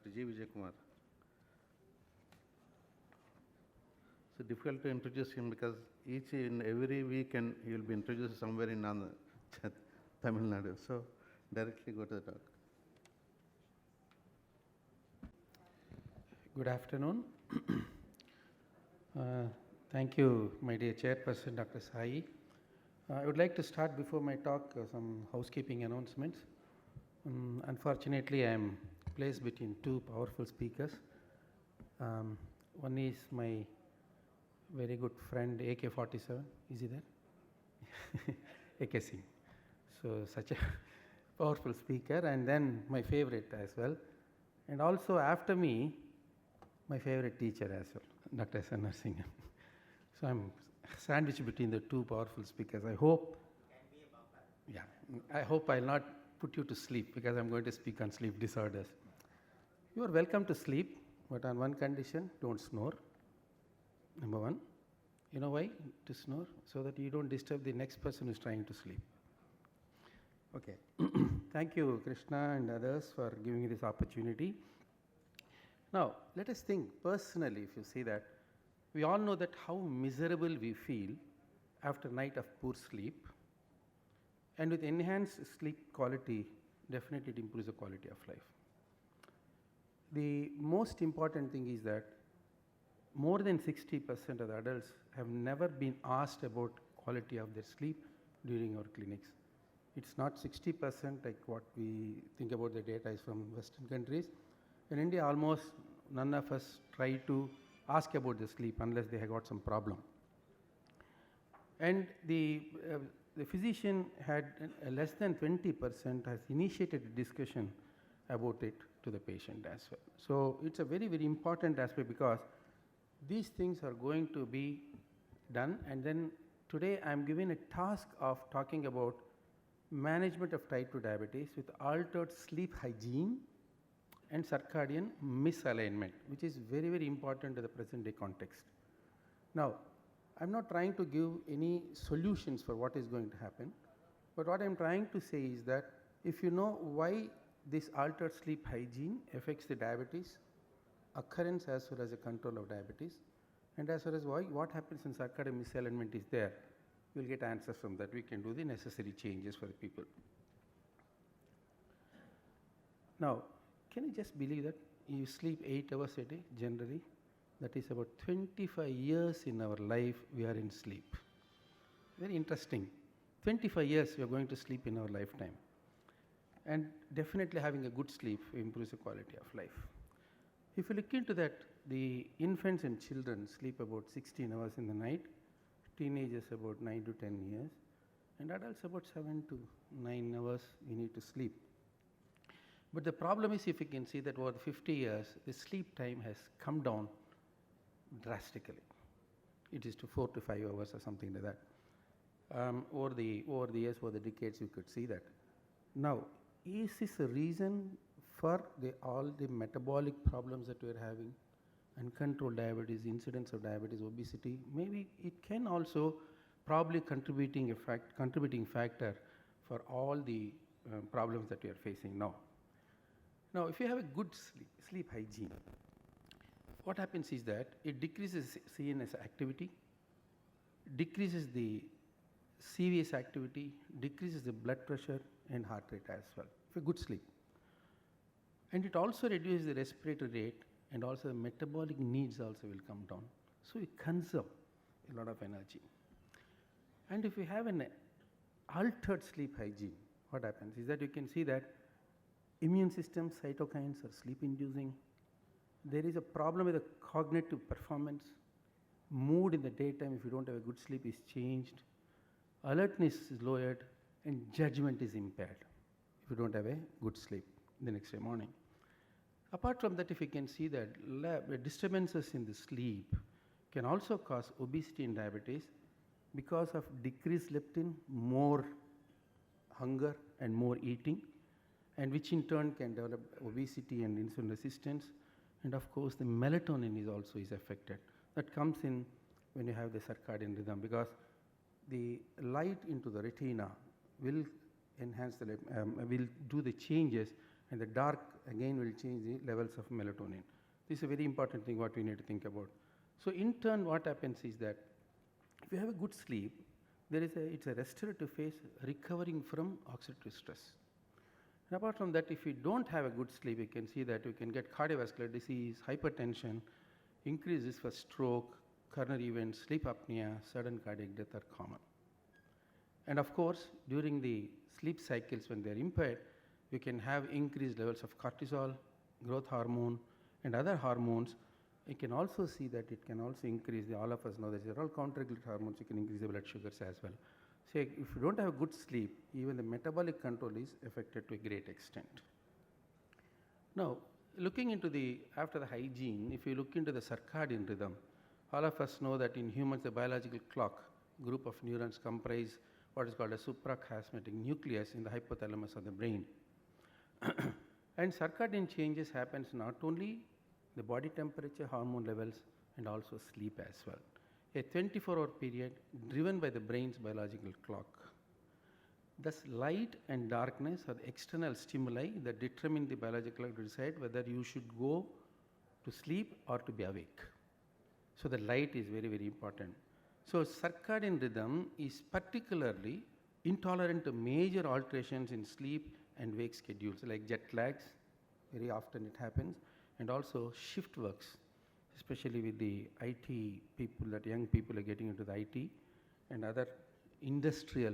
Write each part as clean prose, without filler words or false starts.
Dr. G Vijaykumar. It's difficult to introduce him because each in every weekend he will be introduced somewhere in Tamil Nadu. So directly go to the talk. Good afternoon. Thank you, my dear Chairperson, Dr. Sai. I would like to start before my talk some housekeeping announcements. Unfortunately, I am placed between two powerful speakers. One is my very good friend AK-47. Is he there? AK Singh. So such a powerful speaker, and then my favorite as well. And also after me, my favorite teacher as well, Dr. S.N. Singh. So I'm sandwiched between the two powerful speakers. I hope, I hope I'll not put you to sleep because I'm going to speak on sleep disorders. You are welcome to sleep, but on one condition, don't snore. Number one. You know why to snore? So that you don't disturb the next person who's trying to sleep. Okay. Thank you, Krishna and others, for giving me this opportunity. Now, let us think personally, if you see that, we all know that how miserable we feel after a night of poor sleep, and with enhanced sleep quality, definitely it improves the quality of life. The most important thing is that more than 60% of the adults have never been asked about quality of their sleep during our clinics. It's not 60% like what we think about the data is from Western countries. In India, almost none of us try to ask about the sleep unless they have got some problem. And the physician had less than 20% has initiated a discussion about it to the patient as well. So it's a very, very important aspect because these things are going to be done. And then today I am given a task of talking about management of type 2 diabetes with altered sleep hygiene and circadian misalignment, which is very, very important to the present day context. Now, I'm not trying to give any solutions for what is going to happen, but what I'm trying to say is that if you know why this altered sleep hygiene affects the diabetes occurrence as well as the control of diabetes, and as well as what happens when circadian misalignment is there, we'll get answers from that. We can do the necessary changes for the people. Now, can you just believe that you sleep 8 hours a day generally? That is about 25 years in our life we are in sleep. Very interesting. 25 years we are going to sleep in our lifetime. And definitely having a good sleep improves the quality of life. If you look into that, the infants and children sleep about 16 hours in the night, teenagers about 9 to 10 years, and adults about 7 to 9 hours we need to sleep. But the problem is, if you can see that over 50 years, the sleep time has come down drastically. It is to 4 to 5 hours or something like that. Over the years, over the decades, you could see that. Now, is this a reason for all the metabolic problems that we are having, uncontrolled diabetes, incidence of diabetes, obesity? Maybe it can also probably contributing factor for all the problems that we are facing now. Now, if you have a good sleep hygiene, what happens is that it decreases CNS activity, decreases the CVS activity, decreases the blood pressure and heart rate as well, for good sleep. And it also reduces the respiratory rate, and also the metabolic needs also will come down. So we conserve a lot of energy. And if we have an altered sleep hygiene, what happens is that you can see that immune system cytokines are sleep inducing. There is a problem with the cognitive performance. Mood in the daytime, if you don't have a good sleep, is changed. Alertness is lowered, and judgment is impaired if you don't have a good sleep the next day morning. Apart from that, if you can see that disturbances in the sleep can also cause obesity and diabetes because of decreased leptin, more hunger and more eating, and which in turn can develop obesity and insulin resistance. And of course, the melatonin is also affected. That comes in when you have the circadian rhythm, because the light into the retina will enhance will do the changes And the dark again will change the levels of melatonin. This is a very important thing what we need to think about. So in turn, what happens is that if you have a good sleep, it's a restorative phase recovering from oxidative stress. And apart from that, if you don't have a good sleep, you can see that you can get cardiovascular disease, hypertension, increases for stroke, coronary events, sleep apnea, sudden cardiac death are common. And of course, during the sleep cycles when they are impaired, you can have increased levels of cortisol, growth hormone, and other hormones. You can also see that it can also increase, all of us know that these are all counterregulatory hormones, you can increase the blood sugars as well. So if you don't have good sleep, even the metabolic control is affected to a great extent. Now, looking into after the hygiene, if you look into the circadian rhythm, all of us know that in humans the biological clock group of neurons comprise what is called a suprachiasmatic nucleus in the hypothalamus of the brain. And circadian changes happens not only the body temperature, hormone levels, and also sleep as well. A 24-hour period driven by the brain's biological clock. Thus, light and darkness are the external stimuli that determine the biological clock to decide whether you should go to sleep or to be awake. So, the light is very, very important. So, circadian rhythm is particularly intolerant to major alterations in sleep and wake schedules like jet lags, very often it happens, and also shift works, especially with the IT people, that young people are getting into the IT and other industrial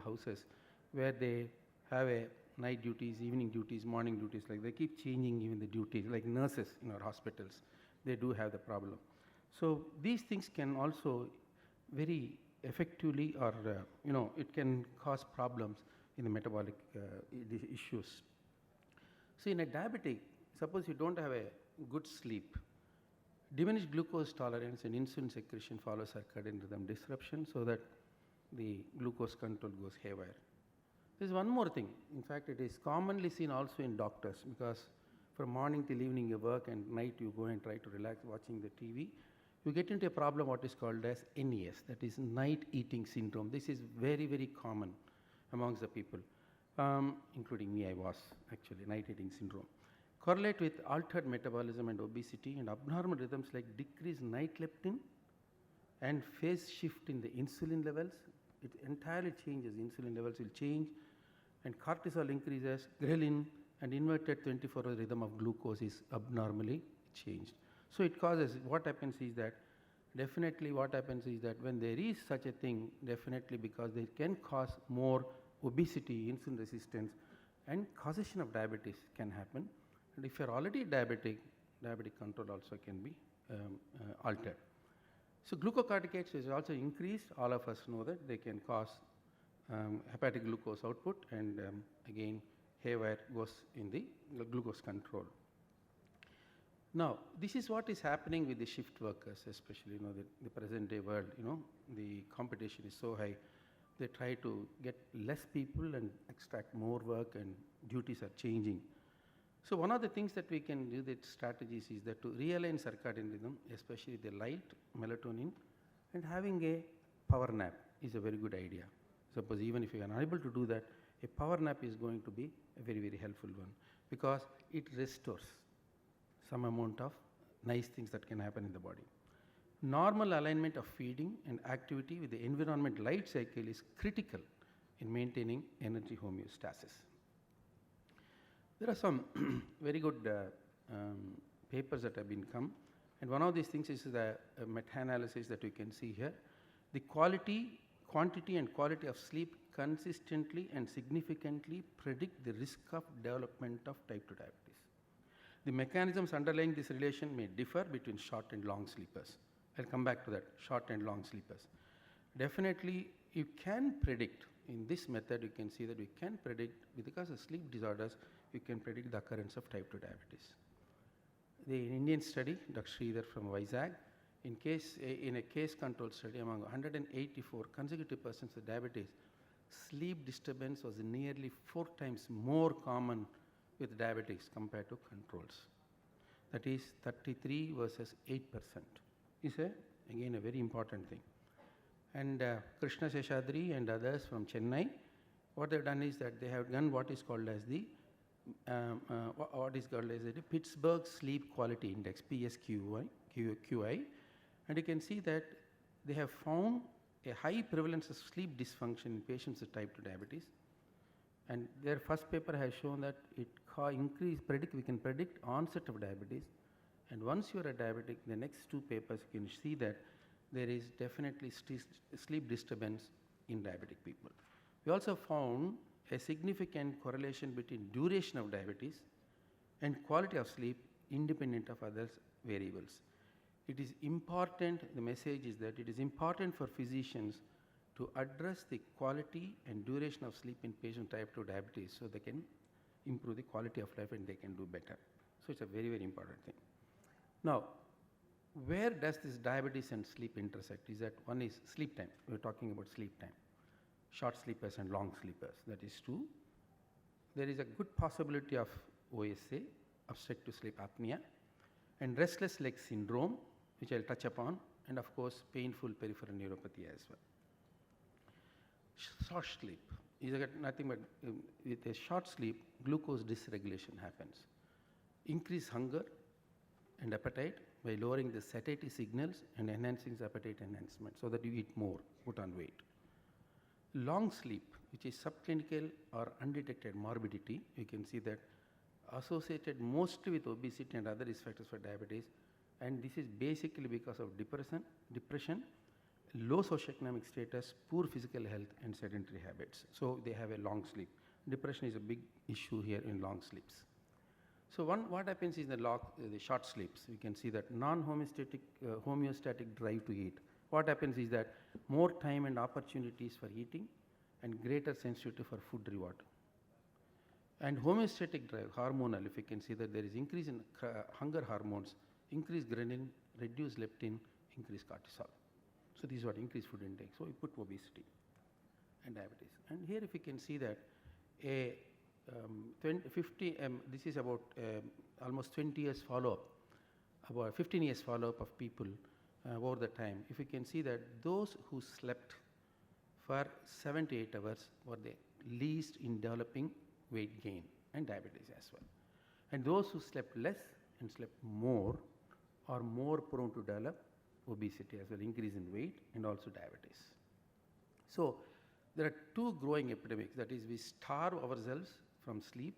houses where they have a night duties, evening duties, morning duties, like they keep changing even the duties, like nurses in our hospitals, they do have the problem. So these things can also very effectively or it can cause problems in the metabolic issues. So in a diabetic, suppose you don't have a good sleep, diminished glucose tolerance and insulin secretion follow circadian rhythm disruption so that the glucose control goes haywire. There is one more thing. In fact, it is commonly seen also in doctors, because from morning till evening you work and night you go and try to relax watching the TV. You get into a problem what is called as NES, that is night eating syndrome. This is very, very common amongst the people, including me. I was actually night eating syndrome. Correlate with altered metabolism and obesity and abnormal rhythms like decreased night leptin and phase shift in the insulin levels. It entirely changes, insulin levels will change, and cortisol increases, ghrelin and inverted 24-hour rhythm of glucose is abnormally changed. So it causes, what happens is that when there is such a thing, definitely because they can cause more obesity, insulin resistance, and causation of diabetes can happen. And if you are already diabetic control also can be altered. So glucocorticoids is also increased. All of us know that they can cause hepatic glucose output, and again haywire goes in the glucose control. Now, this is what is happening with the shift workers, especially the present day world. The competition is so high. They try to get less people and extract more work, and duties are changing. So one of the things that we can do, the strategies, is that to realign circadian rhythm, especially the light, melatonin, and having a power nap is a very good idea. Suppose even if you are unable to do that, a power nap is going to be a very, very helpful one, because it restores some amount of nice things that can happen in the body. Normal alignment of feeding and activity with the environment light cycle is critical in maintaining energy homeostasis. There are some very good papers that have been come, and one of these things is the meta-analysis that you can see here. The quantity and quality of sleep consistently and significantly predict the risk of development of type 2 diabetes. The mechanisms underlying this relation may differ between short and long sleepers. I'll come back to that, short and long sleepers. Definitely, you can predict, in this method you can see that we can predict, because of sleep disorders, you can predict the occurrence of type 2 diabetes. The Indian study, Dr. Sridhar from Vizag, in a case control study among 184 consecutive persons with diabetes, sleep disturbance was nearly 4 times more common with diabetics compared to controls. That is 33 versus 8%. Is again a very important thing. And Krishna Seshadri and others from Chennai, what they have done is that they have done what is called as the what is called as a Pittsburgh Sleep Quality Index, PSQI, and you can see that they have found a high prevalence of sleep dysfunction in patients with type 2 diabetes. And their first paper has shown that we can predict onset of diabetes. And once you are a diabetic, the next two papers you can see that there is definitely sleep disturbance in diabetic people. We also found a significant correlation between duration of diabetes and quality of sleep independent of other variables. It is important, the message is that it is important for physicians to address the quality and duration of sleep in patient type 2 diabetes so they can improve the quality of life and they can do better. So it's a very, very important thing. Now, where does this diabetes and sleep intersect? Is that one is sleep time. We're talking about sleep time. Short sleepers and long sleepers, that is true. There is a good possibility of OSA, obstructive sleep apnea, and restless leg syndrome, which I'll touch upon, and of course painful peripheral neuropathy as well. Short sleep is nothing but with a short sleep, glucose dysregulation happens. Increase hunger and appetite by lowering the satiety signals and enhancing the appetite enhancement so that you eat more, put on weight. Long sleep, which is subclinical or undetected morbidity, you can see that associated mostly with obesity and other risk factors for diabetes, and this is basically because of depression, low socioeconomic status, poor physical health and sedentary habits. So they have a long sleep. Depression is a big issue here in long sleeps. So what happens is the short sleeps, we can see that homeostatic drive to eat. What happens is that more time and opportunities for eating and greater sensitivity for food reward. And homeostatic drive, hormonal, if you can see that there is increase in hunger hormones, increased ghrelin, reduced leptin, increased cortisol. So this is what increased food intake. So we put obesity and diabetes. And here if you can see that this is about almost 20 years follow-up, about 15 years follow-up of people over the time. If you can see that those who slept for 7 to 8 hours were the least in developing weight gain and diabetes as well. And those who slept less and slept more are more prone to develop obesity as well, increase in weight and also diabetes. So there are two growing epidemics, that is we starve ourselves from sleep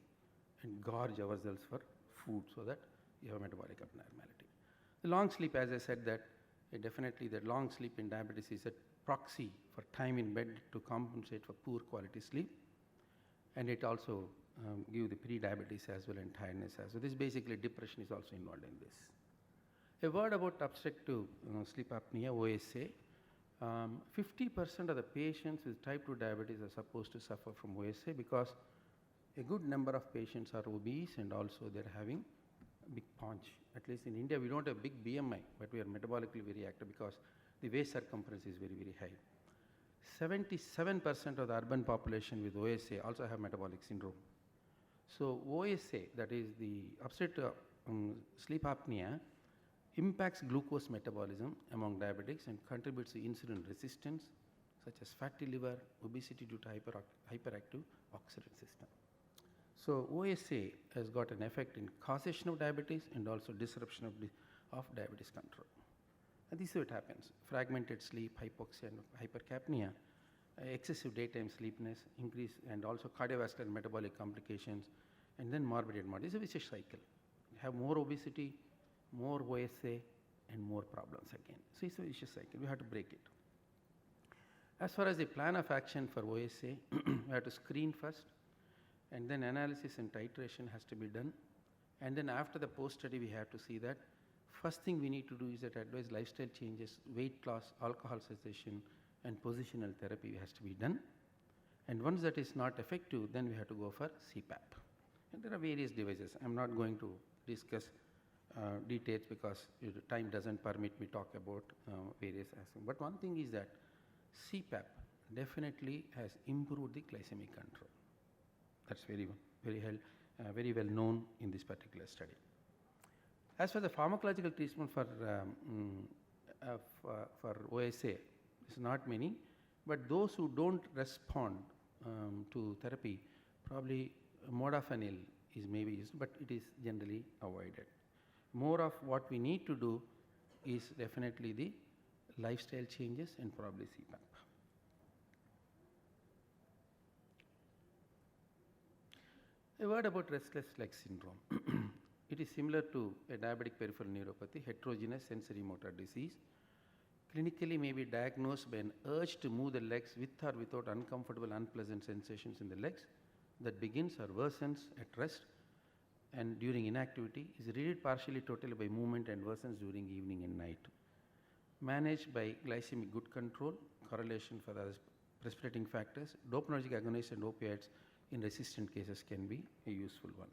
and gorge ourselves for food so that you have metabolic abnormality. The long sleep, as I said, that definitely the long sleep in diabetes is a proxy for time in bed to compensate for poor quality sleep, and it also give the pre-diabetes as well and tiredness as well. This basically depression is also involved in this. A word about obstructive sleep apnea, OSA. 50% of the patients with type 2 diabetes are supposed to suffer from OSA because a good number of patients are obese and also they're having a big paunch. At least in India, we don't have big BMI, but we are metabolically very active because the waist circumference is very, very high. 77% of the urban population with OSA also have metabolic syndrome. So OSA, that is the obstructive sleep apnea, impacts glucose metabolism among diabetics and contributes to insulin resistance, such as fatty liver, obesity due to hyperactive oxidant system. So OSA has got an effect in causation of diabetes and also disruption of diabetes control. And this is what happens: fragmented sleep, hypoxia and hypercapnia, excessive daytime sleepiness, increase and also cardiovascular and metabolic complications, and then morbidity. This is a vicious cycle. You have more obesity, more OSA and more problems again. So it's a vicious cycle. We have to break it. As far as the plan of action for OSA, we have to screen first, and then analysis and titration has to be done. And then after the post-study, we have to see that first thing we need to do is that advise lifestyle changes, weight loss, alcohol cessation, and positional therapy has to be done. And once that is not effective, then we have to go for CPAP. And there are various devices. I'm not going to discuss details because time doesn't permit me talk about various aspects. But one thing is that CPAP definitely has improved the glycemic control. That's very well known in this particular study. As for the pharmacological treatment for OSA, it's not many, but those who don't respond to therapy, probably modafinil is maybe used, but it is generally avoided. More of what we need to do is definitely the lifestyle changes and probably CPAP. A word about restless leg syndrome. It is similar to a diabetic peripheral neuropathy, heterogeneous sensory motor disease. Clinically may be diagnosed by an urge to move the legs with or without uncomfortable, unpleasant sensations in the legs that begins or worsens at rest and during inactivity, is relieved partially totally by movement and worsens during evening and night. Managed by glycemic good control, correlation for the precipitating factors, dopaminergic agonists and opioids in resistant cases can be a useful one.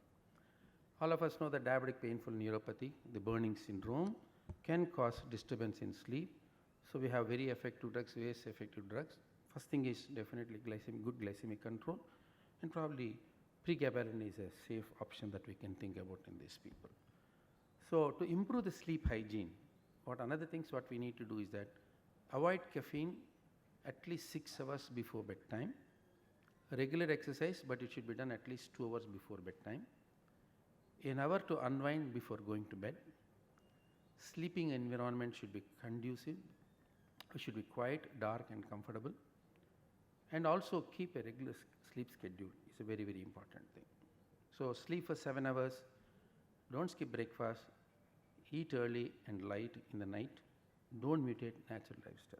All of us know that diabetic painful neuropathy, the burning syndrome, can cause disturbance in sleep. So we have very effective drugs, various effective drugs. First thing is definitely good glycemic control, and probably pregabalin is a safe option that we can think about in these people. So to improve the sleep hygiene, another things what we need to do is that avoid caffeine at least 6 hours before bedtime. Regular exercise, but it should be done at least 2 hours before bedtime. An hour to unwind before going to bed. Sleeping environment should be conducive. It should be quiet, dark and comfortable. And also keep a regular sleep schedule. It's a very, very important thing. So sleep for 7 hours. Don't skip breakfast. Eat early and light in the night. Don't mutate natural lifestyle.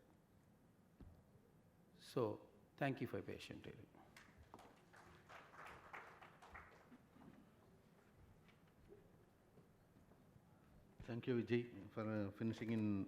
So thank you for your patient hearing. Thank you, Vijay, for finishing in